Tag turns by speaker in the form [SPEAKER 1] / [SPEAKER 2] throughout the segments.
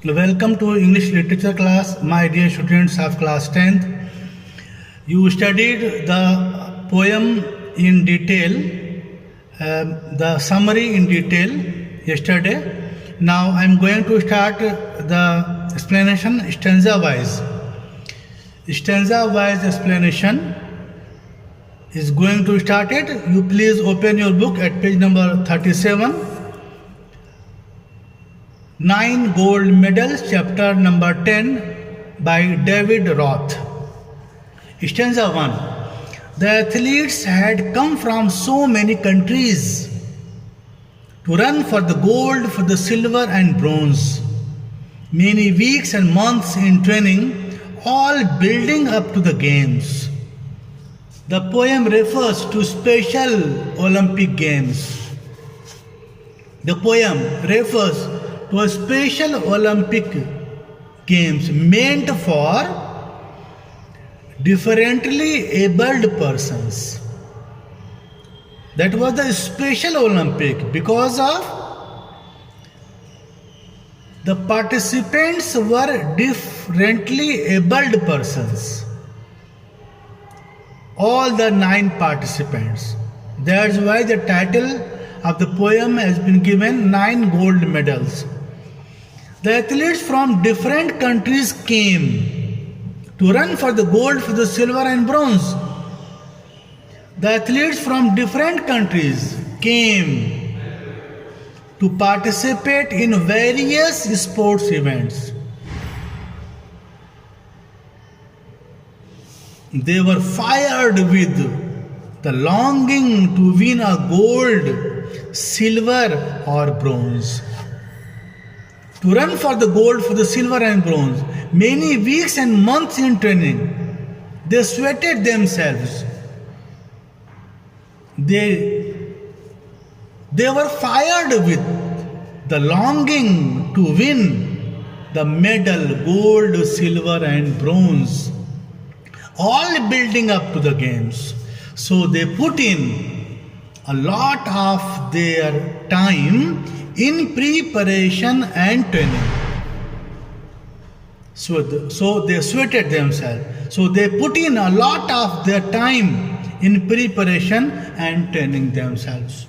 [SPEAKER 1] Welcome to English literature class, my dear students of class 10th. You studied the poem in detail, the summary in detail yesterday. Now I am going to start the explanation stanza wise. Stanza wise explanation is going to start it. You please open your book at page number 37. 9 Gold Medals, chapter number 10 by David Roth. Stanza 1. The athletes had come from so many countries to run for the gold, for the silver and bronze. Many weeks and months in training, all building up to the games. The poem refers to special Olympic Games. The poem refers to a special Olympic Games meant for differently abled persons. That was the special Olympic because of the participants were differently abled persons. All the 9 participants. That's why the title of the poem has been given 9 Gold Medals. The athletes from different countries came to run for the gold, for the silver and bronze. The athletes from different countries came to participate in various sports events. They were fired with the longing to win a gold, silver or bronze. To run for the gold, for the silver and bronze. Many weeks and months in training. They sweated themselves. They were fired with the longing to win the medal, gold, silver and bronze. All building up to the games. So they put in a lot of their time in preparation and training. So they sweated themselves. So they put in a lot of their time in preparation and training themselves.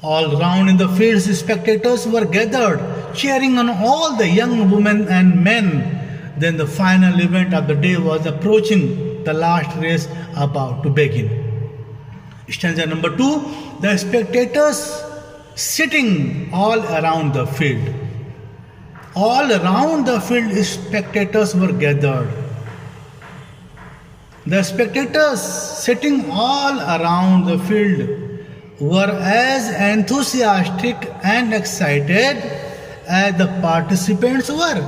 [SPEAKER 1] All round in the fields, spectators were gathered, cheering on all the young women and men. Then the final event of the day was approaching, the last race about to begin. Stanza number 2. The spectators sitting all around the field. All around the field, spectators were gathered. The spectators sitting all around the field were as enthusiastic and excited as the participants were.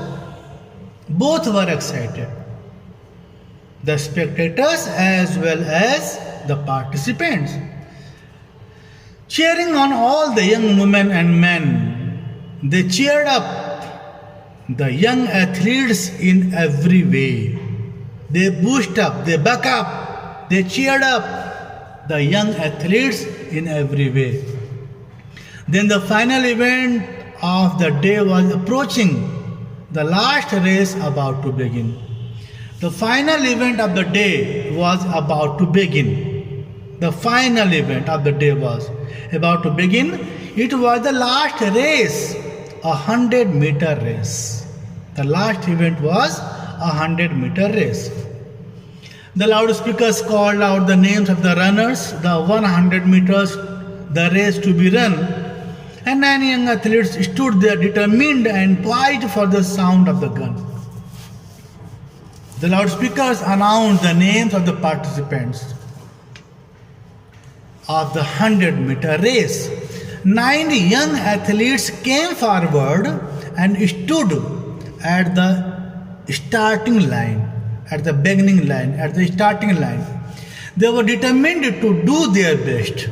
[SPEAKER 1] Both were excited. The spectators as well as the participants. Cheering on all the young women and men, they cheered up the young athletes in every way. They boosted up, they back up, they cheered up the young athletes in every way. Then the final event of the day was approaching, the last race about to begin. The final event of the day was about to begin. The final event of the day was about to begin. It was the last race, 100-meter race. The last event was 100-meter race. The loudspeakers called out the names of the runners, the 100 meters, the race to be run, and 9 young athletes stood there determined and poised for the sound of the gun. The loudspeakers announced the names of the participants of the 100-meter race. 9 young athletes came forward and stood at the starting line, at the beginning line, at the starting line. They were determined to do their best.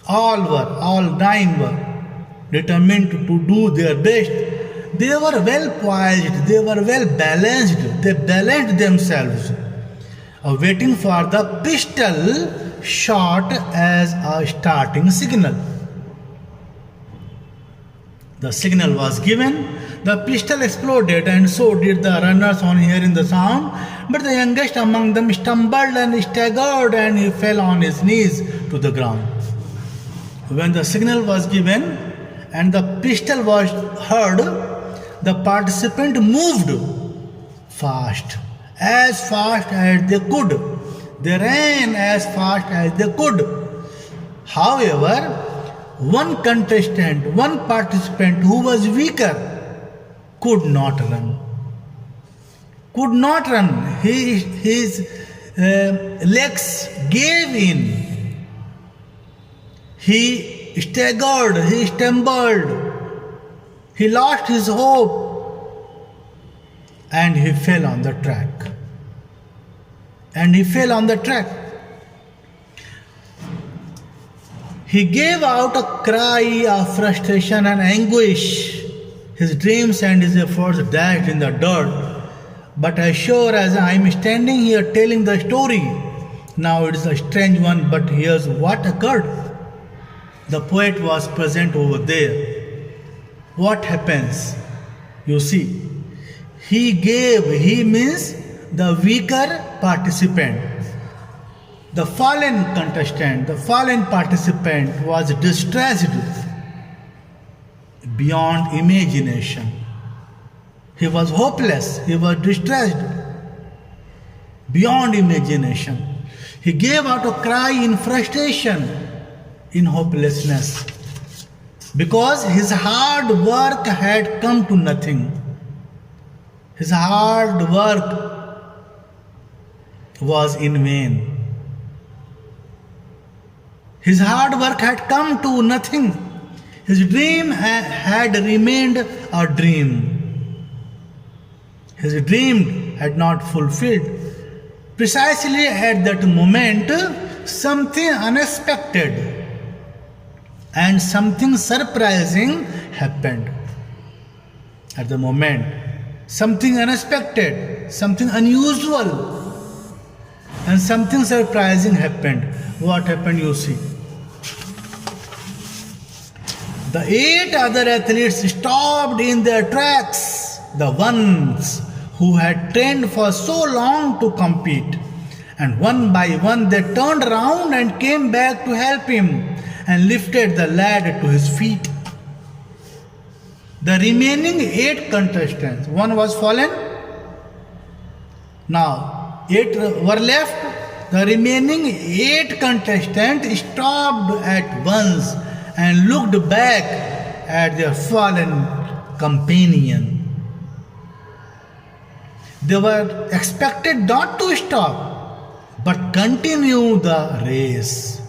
[SPEAKER 1] All 9 were determined to do their best. They were well poised, they were well balanced, they balanced themselves, waiting for the pistol shot as a starting signal. The signal was given. The pistol exploded, and so did the runners on hearing the sound. But the youngest among them stumbled and staggered, and he fell on his knees to the ground. When the signal was given and the pistol was heard, the participants moved fast as they could. They ran as fast as they could. However, one participant who was weaker could not run. His legs gave in. He staggered, he stumbled, he lost his hope, and he fell on the track. He gave out a cry of frustration and anguish. His dreams and his efforts dashed in the dirt. But as sure as I am standing here telling the story, now it is a strange one, but here's what occurred. The poet was present over there. What happens? You see, he means the weaker participant. The fallen contestant, the fallen participant was distressed beyond imagination. He was hopeless, he was distressed beyond imagination. He gave out a cry in frustration, in hopelessness, because his hard work had come to nothing. His hard work was in vain. His hard work had come to nothing. His dream had remained a dream. His dream had not fulfilled. Precisely at that moment, something unexpected and something surprising happened. At the moment, something unexpected, something unusual, and something surprising happened. What happened, you see? The 8 other athletes stopped in their tracks, the ones who had trained for so long to compete. And one by one they turned around and came back to help him and lifted the lad to his feet. The remaining 8 contestants, one was fallen, now 8 were left. The remaining 8 contestants stopped at once and looked back at their fallen companion. They were expected not to stop, but continue the race.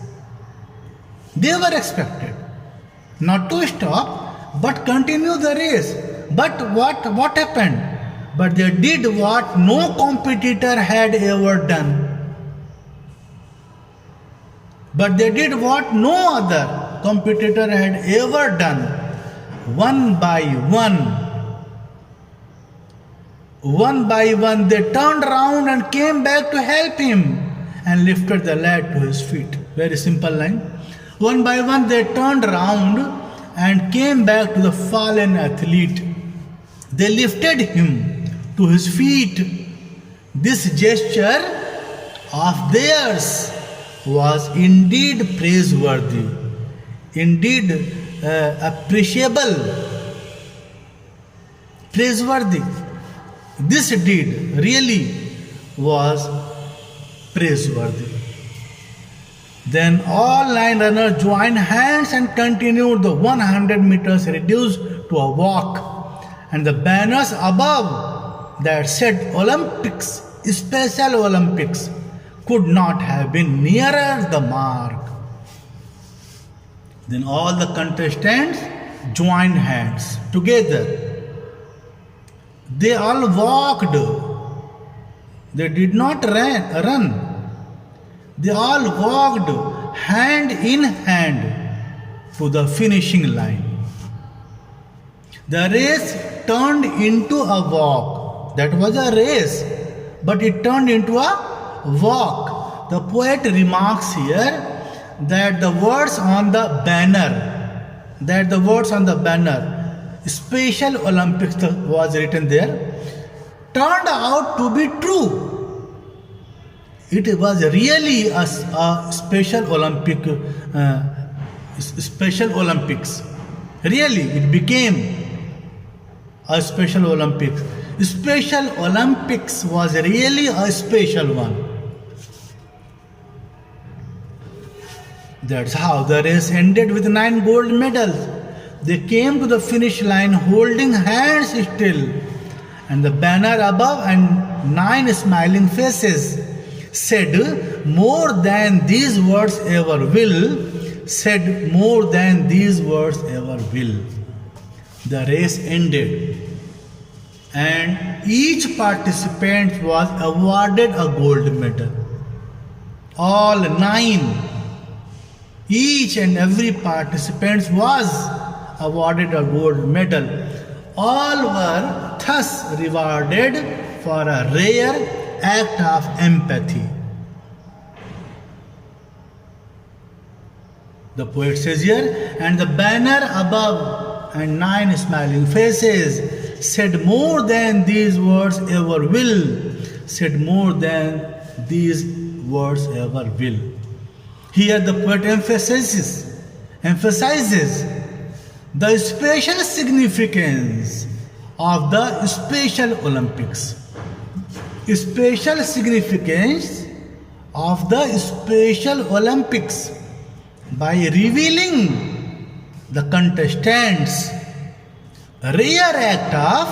[SPEAKER 1] They were expected not to stop, but continue the race. But what happened? But they did what no competitor had ever done. But they did what no other competitor had ever done. One by one, they turned around and came back to help him and lifted the lad to his feet. Very simple line. One by one, they turned around and came back to the fallen athlete. They lifted him to his feet. This gesture of theirs was indeed praiseworthy, indeed appreciable, praiseworthy. This deed really was praiseworthy. Then all 9 runners joined hands and continued the 100 meters reduced to a walk, and the banners above that said Olympics, Special Olympics, could not have been nearer the mark. Then all the contestants joined hands together. They all walked. They did not run. They all walked hand in hand to the finishing line. The race turned into a walk. That was a race, but it turned into a walk. The poet remarks here that the words on the banner, Special Olympics was written there, turned out to be true. It was really a special Olympics. Really, it became a Special Olympics. Special Olympics was really a special one. That's how the race ended with 9 gold medals. They came to the finish line holding hands still, and the banner above and 9 smiling faces said more than these words ever will, said more than these words ever will. The race ended, and each participant was awarded a gold medal. All 9, each and every participant was awarded a gold medal. All were thus rewarded for a rare act of empathy. The poet says here, and the banner above and 9 smiling faces said more than these words ever will, said more than these words ever will. Here the poet emphasizes the special significance of the Special Olympics. Special significance of the Special Olympics by revealing the contestants' rare act of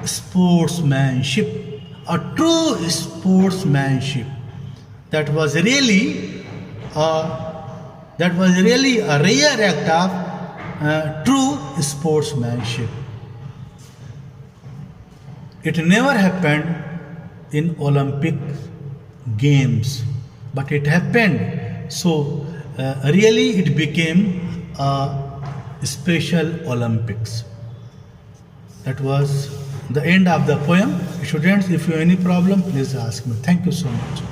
[SPEAKER 1] sportsmanship, a true sportsmanship. That was really a rare act of true sportsmanship. It never happened in Olympic Games, but it happened. So really it became a Special Olympics. That was the end of the poem. Students, if you have any problem, please ask me. Thank you so much.